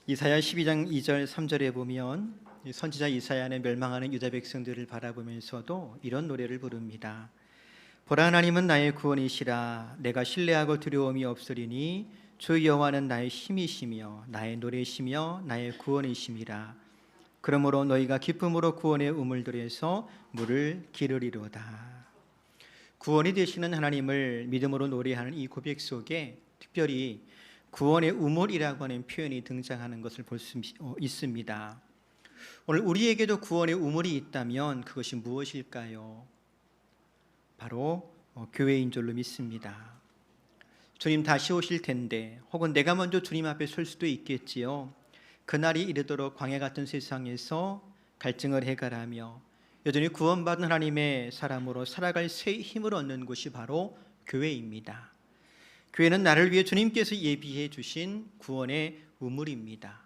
이사야 12장 2절 3절에 보면 선지자 이사야는 멸망하는 유다 백성들을 바라보면서도 이런 노래를 부릅니다. 보라, 하나님은 나의 구원이시라. 내가 신뢰하고 두려움이 없으리니 주 여호와는 나의 힘이시며 나의 노래시며 나의 구원이심이라. 그러므로 너희가 기쁨으로 구원의 우물들에서 물을 기르리로다. 구원이 되시는 하나님을 믿음으로 노래하는 이 고백 속에 특별히 구원의 우물이라고 하는 표현이 등장하는 것을 볼 수 있습니다. 오늘 우리에게도 구원의 우물이 있다면 그것이 무엇일까요? 바로 교회인 줄로 믿습니다. 주님 다시 오실 텐데, 혹은 내가 먼저 주님 앞에 설 수도 있겠지요. 그날이 이르도록 광야 같은 세상에서 갈증을 해결하며 여전히 구원받은 하나님의 사람으로 살아갈 새 힘을 얻는 곳이 바로 교회입니다. 교회는 나를 위해 주님께서 예비해 주신 구원의 우물입니다.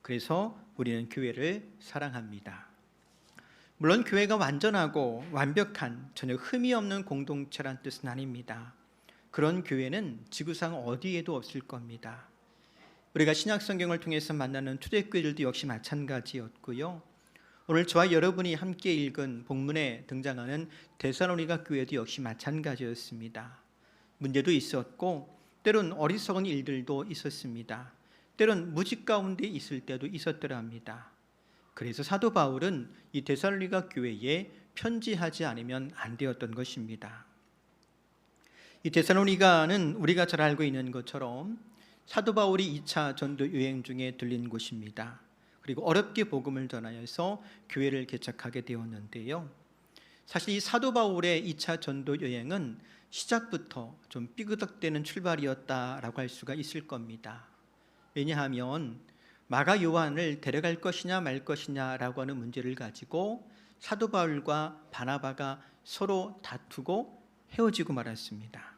그래서 우리는 교회를 사랑합니다. 물론 교회가 완전하고 완벽한 전혀 흠이 없는 공동체란 뜻은 아닙니다. 그런 교회는 지구상 어디에도 없을 겁니다. 우리가 신약성경을 통해서 만나는 초대교회들도 역시 마찬가지였고요. 오늘 저와 여러분이 함께 읽은 본문에 등장하는 데살로니가 교회도 역시 마찬가지였습니다. 문제도 있었고 때론 어리석은 일들도 있었습니다. 때론 무직 가운데 있을 때도 있었더라 합니다. 그래서 사도 바울은 이 데살로니가 교회에 편지하지 않으면 안 되었던 것입니다. 이 데살로니가는 우리가 잘 알고 있는 것처럼 사도 바울이 2차 전도 여행 중에 들린 곳입니다. 그리고 어렵게 복음을 전하여서 교회를 개척하게 되었는데요. 사실 이 사도 바울의 2차 전도 여행은 시작부터 좀 삐그덕대는 출발이었다라고 할 수가 있을 겁니다. 왜냐하면 마가 요한을 데려갈 것이냐 말 것이냐라고 하는 문제를 가지고 사도 바울과 바나바가 서로 다투고 헤어지고 말았습니다.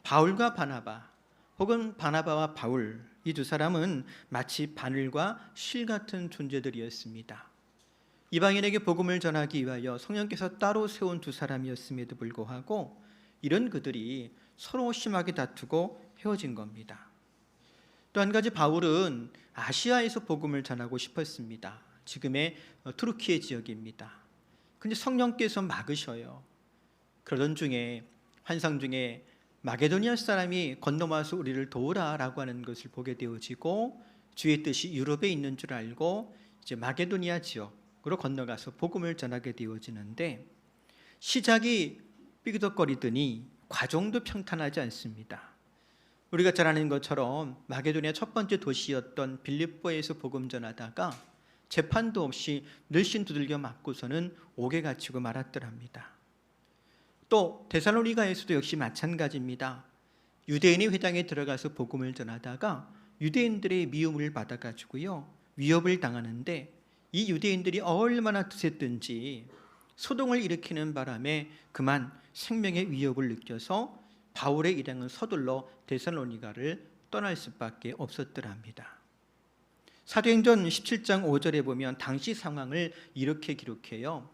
바울과 바나바 혹은 바나바와 바울, 이 두 사람은 마치 바늘과 실 같은 존재들이었습니다. 이방인에게 복음을 전하기 위하여 성령께서 따로 세운 두 사람이었음에도 불구하고 이런 그들이 서로 심하게 다투고 헤어진 겁니다. 또 한 가지, 바울은 아시아에서 복음을 전하고 싶었습니다. 지금의 투르키예 지역입니다. 근데 성령께서 막으셔요. 그러던 중에 환상 중에 마게도니아 사람이 건너와서 우리를 도우라라고 하는 것을 보게 되어지고 주의 뜻이 유럽에 있는 줄 알고 이제 마게도니아 지역으로 건너가서 복음을 전하게 되어지는데 시작이 삐그덕거리더니 과정도 평탄하지 않습니다. 우리가 잘 아는 것처럼 마게도니아 첫 번째 도시였던 빌립보에서 복음 전하다가 재판도 없이 늘씬 두들겨 맞고서는 옥에 갇히고 말았더랍니다. 또 데살로니가에서도 역시 마찬가지입니다. 유대인의 회당에 들어가서 복음을 전하다가 유대인들의 미움을 받아가지고요 위협을 당하는데 이 유대인들이 얼마나 드셌든지 소동을 일으키는 바람에 그만 생명의 위협을 느껴서 바울의 일행은 서둘러 데살로니가를 떠날 수밖에 없었더랍니다. 사도행전 17장 5절에 보면 당시 상황을 이렇게 기록해요.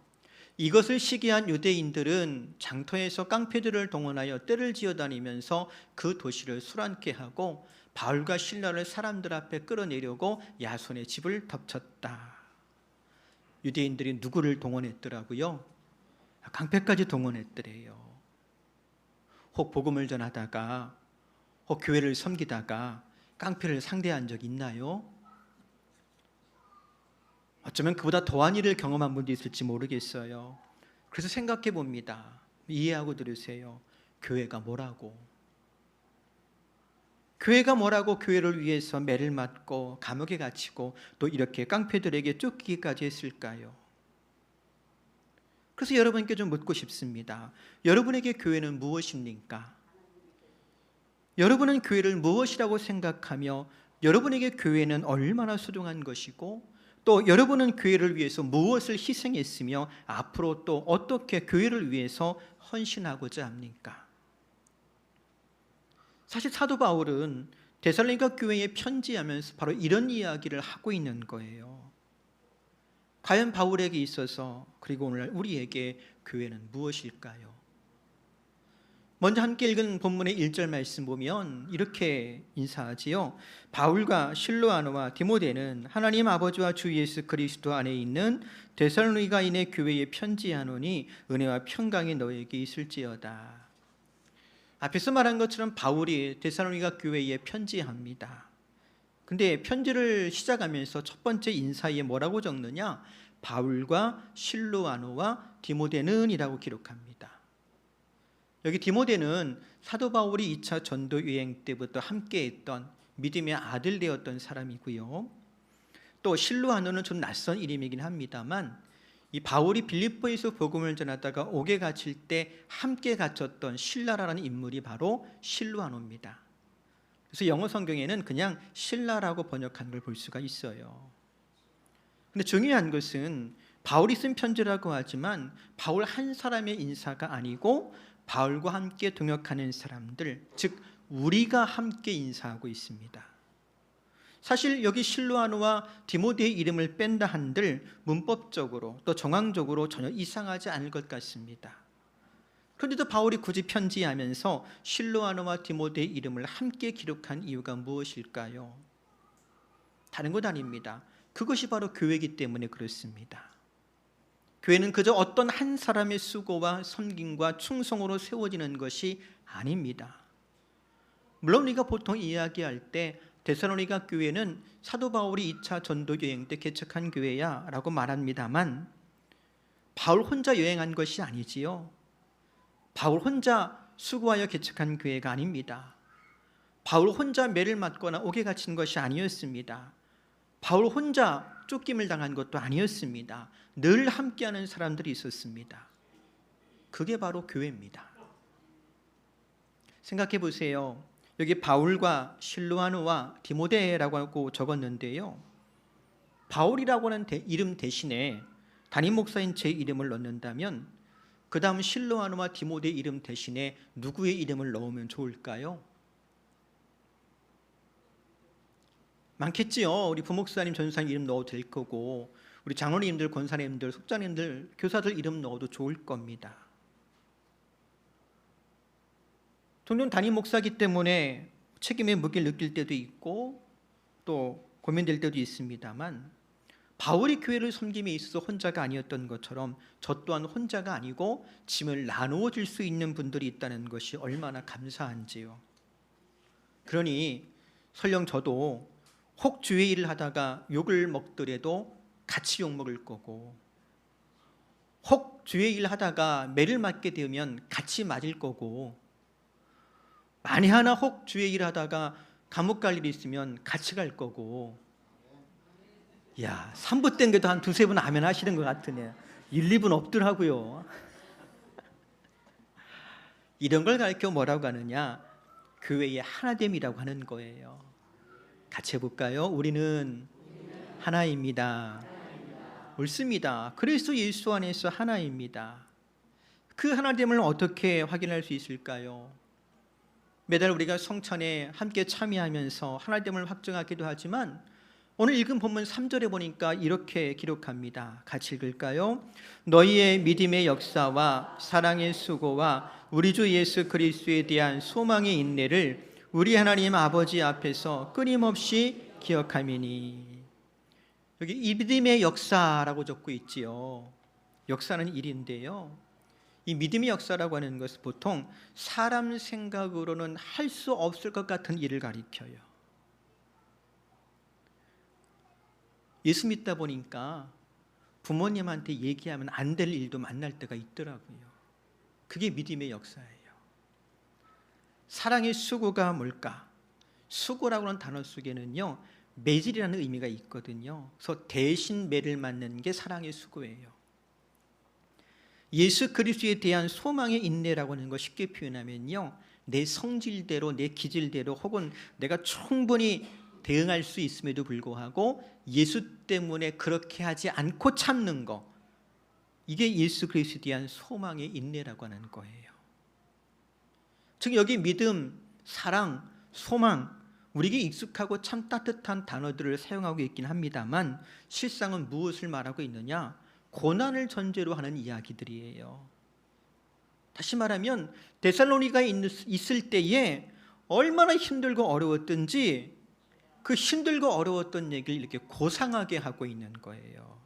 이것을 시기한 유대인들은 장터에서 깡패들을 동원하여 떼를 지어다니면서 그 도시를 술안케 하고 바울과 실라를 사람들 앞에 끌어내려고 야손의 집을 덮쳤다. 유대인들이 누구를 동원했더라고요? 깡패까지 동원했더래요. 혹 복음을 전하다가 혹 교회를 섬기다가 깡패를 상대한 적 있나요? 어쩌면 그보다 더한 일을 경험한 분도 있을지 모르겠어요. 그래서 생각해 봅니다. 이해하고 들으세요. 교회가 뭐라고 교회를 위해서 매를 맞고 감옥에 갇히고 또 이렇게 깡패들에게 쫓기기까지 했을까요? 그래서 여러분께 좀 묻고 싶습니다. 여러분에게 교회는 무엇입니까? 여러분은 교회를 무엇이라고 생각하며 여러분에게 교회는 얼마나 소중한 것이고 또 여러분은 교회를 위해서 무엇을 희생했으며 앞으로 또 어떻게 교회를 위해서 헌신하고자 합니까? 사실 사도 바울은 데살로니가 교회에 편지하면서 바로 이런 이야기를 하고 있는 거예요. 과연 바울에게 있어서 그리고 오늘날 우리에게 교회는 무엇일까요? 먼저 함께 읽은 본문의 1절 말씀 보면 이렇게 인사하지요. 바울과 실로아노와 디모데는 하나님 아버지와 주 예수 그리스도 안에 있는 데살로니가인의 교회에 편지하노니 은혜와 평강이 너에게 있을지어다. 앞에서 말한 것처럼 바울이 데살로니가 교회에 편지합니다. 근데 편지를 시작하면서 첫 번째 인사에 뭐라고 적느냐? 바울과 실로아노와 디모데는 이라고 기록합니다. 여기 디모데는 사도 바울이 2차 전도 여행 때부터 함께했던 믿음의 아들 되었던 사람이고요. 또 실로아노는 좀 낯선 이름이긴 합니다만 이 바울이 빌립보에서 복음을 전하다가 옥에 갇힐 때 함께 갇혔던 실라라는 인물이 바로 실로아노입니다. 그래서 영어 성경에는 그냥 실라라고 번역한 걸 볼 수가 있어요. 근데 중요한 것은 바울이 쓴 편지라고 하지만 바울 한 사람의 인사가 아니고 바울과 함께 동역하는 사람들, 즉 우리가 함께 인사하고 있습니다. 사실 여기 실로아노와 디모데의 이름을 뺀다 한들 문법적으로 또 정황적으로 전혀 이상하지 않을 것 같습니다. 그런데도 바울이 굳이 편지하면서 실로아노와 디모데의 이름을 함께 기록한 이유가 무엇일까요? 다른 것 아닙니다. 그것이 바로 교회이기 때문에 그렇습니다. 교회는 그저 어떤 한 사람의 수고와 섬김과 충성으로 세워지는 것이 아닙니다. 물론 우리가 보통 이야기할 때 데살로니가 교회는 사도 바울이 2차 전도 여행 때 개척한 교회야 라고 말합니다만 바울 혼자 여행한 것이 아니지요. 바울 혼자 수고하여 개척한 교회가 아닙니다. 바울 혼자 매를 맞거나 옥에 갇힌 것이 아니었습니다. 바울 혼자 쫓김을 당한 것도 아니었습니다. 늘 함께하는 사람들이 있었습니다. 그게 바로 교회입니다. 생각해 보세요. 여기 바울과 실로아노와 디모데라고 하고 적었는데요. 바울이라고 하는 이름 대신에 담임 목사인 제 이름을 넣는다면 그 다음 실로아노와 디모데 이름 대신에 누구의 이름을 넣으면 좋을까요? 많겠지요. 우리 부목사님, 전사님 이름 넣어도 될 거고 우리 장로님들, 권사님들, 속자님들, 교사들 이름 넣어도 좋을 겁니다. 종종 담임 목사기 때문에 책임의 무게를 느낄 때도 있고 또 고민될 때도 있습니다만 바울이 교회를 섬김에 있어서 혼자가 아니었던 것처럼 저 또한 혼자가 아니고 짐을 나누어 줄 수 있는 분들이 있다는 것이 얼마나 감사한지요. 그러니 설령 저도 혹 주의 일을 하다가 욕을 먹더라도 같이 욕 먹을 거고 혹 주의 일을 하다가 매를 맞게 되면 같이 맞을 거고 만에 하나 혹 주의 일을 하다가 감옥 갈 일이 있으면 같이 갈 거고. 야, 3부 땐게도 한 두세 분 아멘 하시는 것 같으네. 1, 2분 없더라고요. 이런 걸 가르쳐 뭐라고 하느냐? 교회의 하나됨이라고 하는 거예요. 같이 해볼까요? 우리는 하나입니다. 옳습니다. 그리스도 예수 안에서 하나입니다. 그 하나됨을 어떻게 확인할 수 있을까요? 매달 우리가 성찬에 함께 참여하면서 하나됨을 확증하기도 하지만 오늘 읽은 본문 3절에 보니까 이렇게 기록합니다. 같이 읽을까요? 너희의 믿음의 역사와 사랑의 수고와 우리 주 예수 그리스도에 대한 소망의 인내를 우리 하나님 아버지 앞에서 끊임없이 기억함이니. 여기 이 믿음의 역사라고 적고 있지요. 역사는 일인데요. 이 믿음의 역사라고 하는 것은 보통 사람 생각으로는 할 수 없을 것 같은 일을 가리켜요. 예수 믿다 보니까 부모님한테 얘기하면 안 될 일도 만날 때가 있더라고요. 그게 믿음의 역사예요. 사랑의 수고가 뭘까? 수고라고 하는 단어 속에는요, 매질이라는 의미가 있거든요. 그래서 대신 매를 맞는 게 사랑의 수고예요. 예수 그리스도에 대한 소망의 인내라고 하는 거 쉽게 표현하면요, 내 성질대로, 내 기질대로 혹은 내가 충분히 대응할 수 있음에도 불구하고 예수 때문에 그렇게 하지 않고 참는 거, 이게 예수 그리스도에 대한 소망의 인내라고 하는 거예요. 즉 여기 믿음, 사랑, 소망, 우리에게 익숙하고 참 따뜻한 단어들을 사용하고 있긴 합니다만 실상은 무엇을 말하고 있느냐? 고난을 전제로 하는 이야기들이에요. 다시 말하면 데살로니가에 있을 때에 얼마나 힘들고 어려웠던지 그 힘들고 어려웠던 얘기를 이렇게 고상하게 하고 있는 거예요.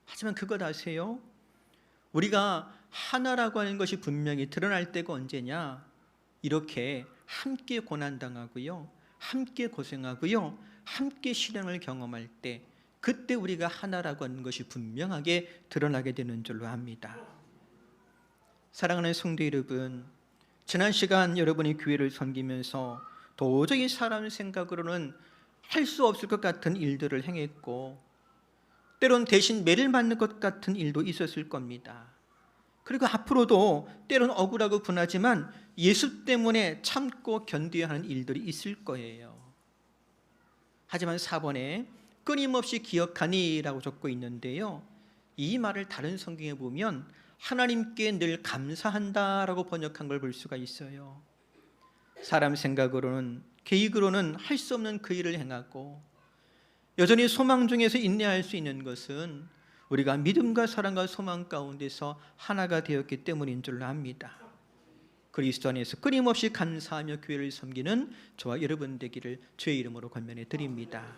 하지만 그것 아세요? 우리가 하나라고 하는 것이 분명히 드러날 때가 언제냐? 이렇게 함께 고난당하고요, 함께 고생하고요, 함께 시련을 경험할 때, 그때 우리가 하나라고 하는 것이 분명하게 드러나게 되는 줄로 압니다. 사랑하는 성도 여러분, 지난 시간 여러분이 교회를 섬기면서 도저히 사람 생각으로는 할 수 없을 것 같은 일들을 행했고, 때론 대신 매를 맞는 것 같은 일도 있었을 겁니다. 그리고 앞으로도 때론 억울하고 분하지만 예수 때문에 참고 견뎌야 하는 일들이 있을 거예요. 하지만 4번에 끊임없이 기억하니 라고 적고 있는데요, 이 말을 다른 성경에 보면 하나님께 늘 감사한다 라고 번역한 걸 볼 수가 있어요. 사람 생각으로는, 계획으로는 할 수 없는 그 일을 행하고 여전히 소망 중에서 인내할 수 있는 것은 우리가 믿음과 사랑과 소망 가운데서 하나가 되었기 때문인 줄로 압니다. 그리스도 안에서 끊임없이 감사하며 교회를 섬기는 저와 여러분 되기를 주의 이름으로 권면해 드립니다.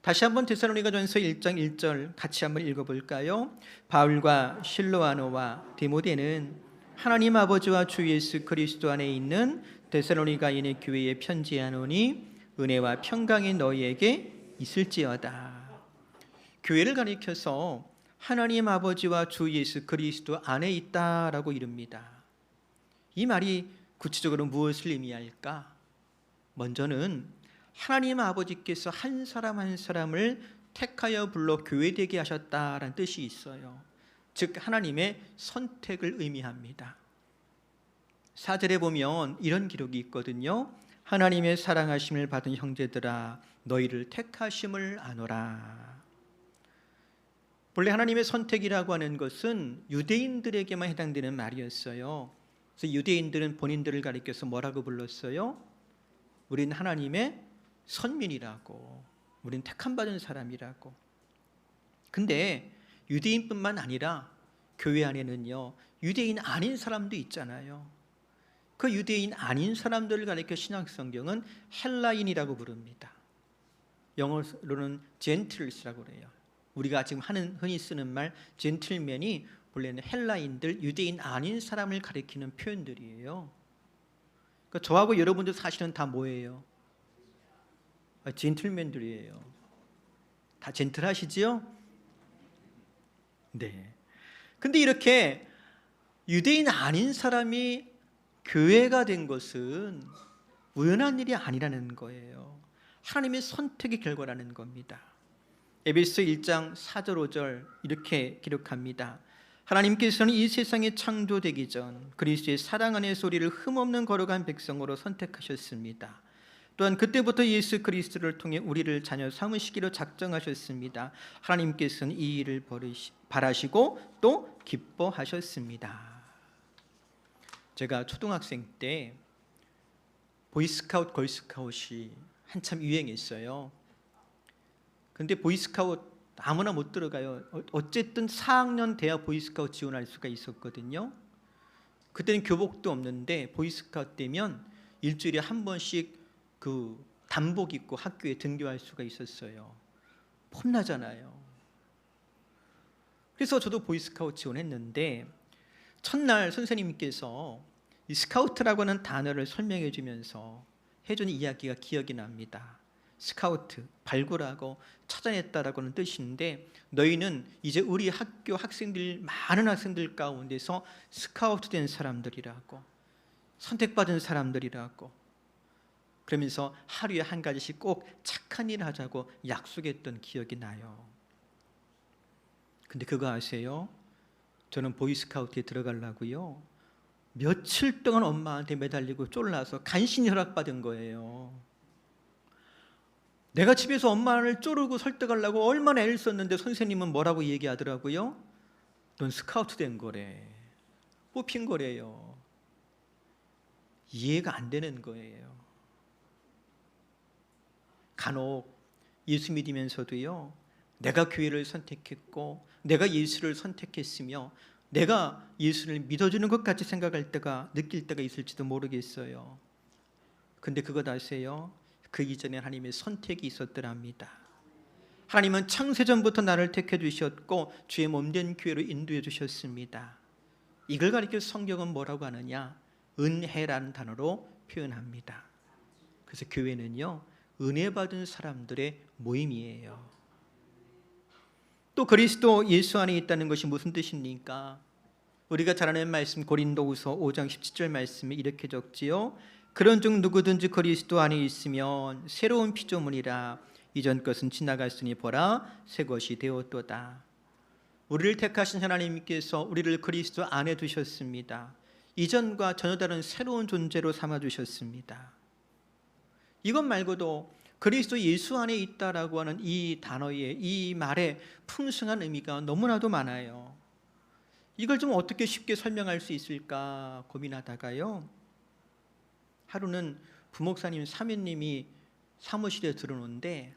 다시 한번 데살로니가전서 1장 1절 같이 한번 읽어볼까요? 바울과 실로아노와 디모데는 하나님 아버지와 주 예수 그리스도 안에 있는 데살로니가인의 교회에 편지하노니 은혜와 평강이 너희에게 있을지어다. 교회를 가리켜서 하나님 아버지와 주 예수 그리스도 안에 있다라고 이릅니다. 이 말이 구체적으로 무엇을 의미할까? 먼저는 하나님 아버지께서 한 사람 한 사람을 택하여 불러 교회되게 하셨다라는 뜻이 있어요. 즉 하나님의 선택을 의미합니다. 4절에 보면 이런 기록이 있거든요. 하나님의 사랑하심을 받은 형제들아 너희를 택하심을 아노라. 본래 하나님의 선택이라고 하는 것은 유대인들에게만 해당되는 말이었어요. 그래서 유대인들은 본인들을 가리켜서 뭐라고 불렀어요? 우린 하나님의 선민이라고, 우린 택함받은 사람이라고. 근데 유대인뿐만 아니라 교회 안에는요, 유대인 아닌 사람도 있잖아요. 그 유대인 아닌 사람들을 가리켜 신약성경은 헬라인이라고 부릅니다. 영어로는 젠틀스라고 그래요. 우리가 지금 흔히 쓰는 말 젠틀맨이 본래는 헬라인들, 유대인 아닌 사람을 가리키는 표현들이에요. 그러니까 저하고 여러분들 사실은 다 뭐예요? 젠틀맨들이에요. 다 젠틀하시지요? 네. 근데 이렇게 유대인 아닌 사람이 교회가 된 것은 우연한 일이 아니라는 거예요. 하나님의 선택의 결과라는 겁니다. 에베소 1장 4절 5절 이렇게 기록합니다. 하나님께서는 이 세상이 창조되기 전 그리스도의 사랑 안에서 우리를 흠없는 거룩한 백성으로 선택하셨습니다. 또한 그때부터 예수 그리스도를 통해 우리를 자녀 삼으시기로 작정하셨습니다. 하나님께서는 이 일을 바라시고 또 기뻐하셨습니다. 제가 초등학생 때 보이스카웃, 걸스카웃이 한참 유행했어요. 근데 보이스카웃 아무나 못 들어가요. 어쨌든 4학년 돼야 보이스카웃 지원할 수가 있었거든요. 그때는 교복도 없는데 보이스카웃 되면 일주일에 한 번씩 그 단복 입고 학교에 등교할 수가 있었어요. 폼나잖아요. 그래서 저도 보이스카웃 지원했는데 첫날 선생님께서 이 스카우트라고 하는 단어를 설명해 주면서 해준 이야기가 기억이 납니다. 스카우트, 발굴하고 찾아냈다라고 하는 뜻인데 너희는 이제 우리 학교 학생들, 많은 학생들 가운데서 스카우트 된 사람들이라고, 선택받은 사람들이라고, 그러면서 하루에 한 가지씩 꼭 착한 일을 하자고 약속했던 기억이 나요. 근데 그거 아세요? 저는 보이스카우트에 들어가려고요, 며칠 동안 엄마한테 매달리고 쫄라서 간신히 허락받은 거예요. 내가 집에서 엄마를 쪼르고 설득하려고 얼마나 애를 썼는데 선생님은 뭐라고 얘기하더라고요? 넌 스카우트 된 거래, 뽑힌 거래요. 이해가 안 되는 거예요. 간혹 예수 믿으면서도요, 내가 교회를 선택했고 내가 예수를 선택했으며 내가 예수를 믿어주는 것 같이 생각할 때가, 느낄 때가 있을지도 모르겠어요. 근데 그것 아세요? 그 이전에 하나님의 선택이 있었더랍니다. 하나님은 창세전부터 나를 택해 주셨고 주의 몸된 교회로 인도해 주셨습니다. 이걸 가리켜 성경은 뭐라고 하느냐? 은혜라는 단어로 표현합니다. 그래서 교회는요, 은혜 받은 사람들의 모임이에요. 또 그리스도 예수 안에 있다는 것이 무슨 뜻입니까? 우리가 잘 아는 말씀 고린도후서 5장 17절 말씀에 이렇게 적지요. 그런즉 누구든지 그리스도 안에 있으면 새로운 피조물이라 이전 것은 지나갔으니 보라 새 것이 되었도다. 우리를 택하신 하나님께서 우리를 그리스도 안에 두셨습니다. 이전과 전혀 다른 새로운 존재로 삼아 주셨습니다. 이것 말고도 그리스도 예수 안에 있다라고 하는 이 단어의, 이 말의 풍성한 의미가 너무나도 많아요. 이걸 좀 어떻게 쉽게 설명할 수 있을까 고민하다가요, 하루는 부목사님 사모님이 사무실에 들어오는데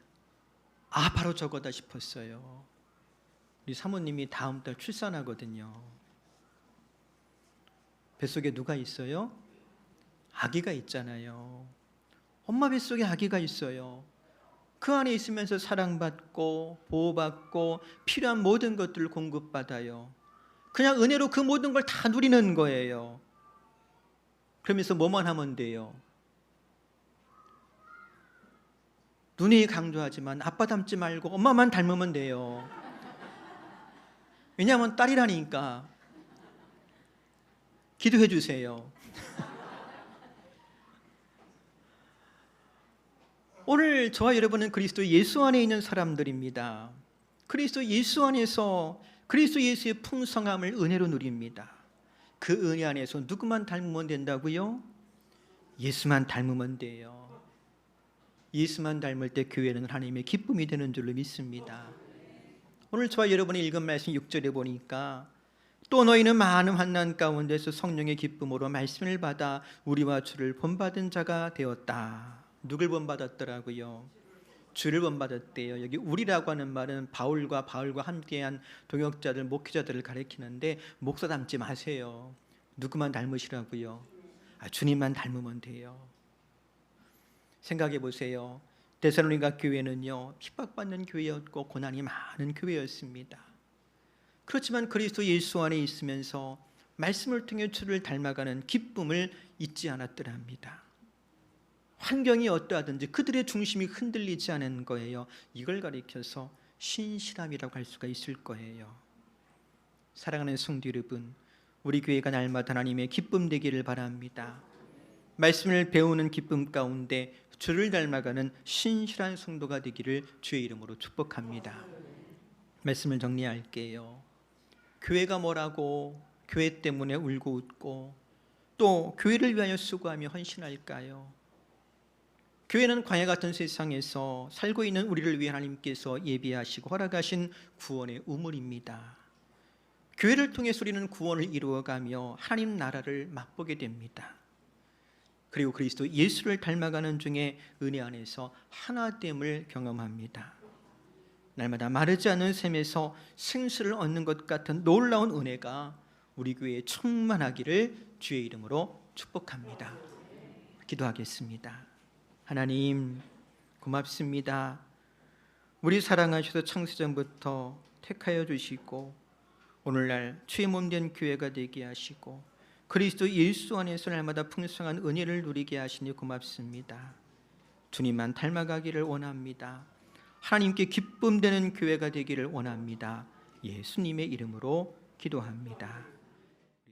바로 저거다 싶었어요. 우리 사모님이 다음 달 출산하거든요. 뱃속에 누가 있어요? 아기가 있잖아요. 엄마 뱃속에 아기가 있어요. 그 안에 있으면서 사랑받고 보호받고 필요한 모든 것들을 공급받아요. 그냥 은혜로 그 모든 걸 다 누리는 거예요. 그러면서 뭐만 하면 돼요? 눈이 강조하지만 아빠 닮지 말고 엄마만 닮으면 돼요. 왜냐하면 딸이라니까. 기도해 주세요. 오늘 저와 여러분은 그리스도 예수 안에 있는 사람들입니다. 그리스도 예수 안에서 그리스도 예수의 풍성함을 은혜로 누립니다. 그 은혜 안에서 누구만 닮으면 된다고요? 예수만 닮으면 돼요. 예수만 닮을 때 교회는 하나님의 기쁨이 되는 줄로 믿습니다. 오늘 저와 여러분이 읽은 말씀 6절에 보니까 또 너희는 많은 환난 가운데서 성령의 기쁨으로 말씀을 받아 우리와 주를 본받은 자가 되었다. 누굴 본받았더라고요? 주를 본받았대요. 여기 우리라고 하는 말은 바울과 함께한 동역자들, 목회자들을 가리키는데 목사 닮지 마세요. 누구만 닮으시라고요? 주님만 닮으면 돼요. 생각해 보세요. 데살로니가 교회는요, 핍박받는 교회였고 고난이 많은 교회였습니다. 그렇지만 그리스도 예수 안에 있으면서 말씀을 통해 주를 닮아가는 기쁨을 잊지 않았더랍니다. 환경이 어떠하든지 그들의 중심이 흔들리지 않은 거예요. 이걸 가리켜서 신실함이라고 할 수가 있을 거예요. 사랑하는 성도 여러분, 우리 교회가 날마다 하나님의 기쁨 되기를 바랍니다. 말씀을 배우는 기쁨 가운데 주를 닮아가는 신실한 성도가 되기를 주의 이름으로 축복합니다. 말씀을 정리할게요. 교회가 뭐라고 교회 때문에 울고 웃고 또 교회를 위하여 수고하며 헌신할까요? 교회는 광야 같은 세상에서 살고 있는 우리를 위해 하나님께서 예비하시고 허락하신 구원의 우물입니다. 교회를 통해서 우리는 구원을 이루어가며 하나님 나라를 맛보게 됩니다. 그리고 그리스도 예수를 닮아가는 중에 은혜 안에서 하나됨을 경험합니다. 날마다 마르지 않는 샘에서 생수를 얻는 것 같은 놀라운 은혜가 우리 교회에 충만하기를 주의 이름으로 축복합니다. 기도하겠습니다. 하나님 고맙습니다. 우리 사랑하셔서 창세전부터 택하여 주시고 오늘날 주의 몸된 교회가 되게 하시고 그리스도 예수 안에서 날마다 풍성한 은혜를 누리게 하시니 고맙습니다. 주님만 닮아가기를 원합니다. 하나님께 기쁨 되는 교회가 되기를 원합니다. 예수님의 이름으로 기도합니다.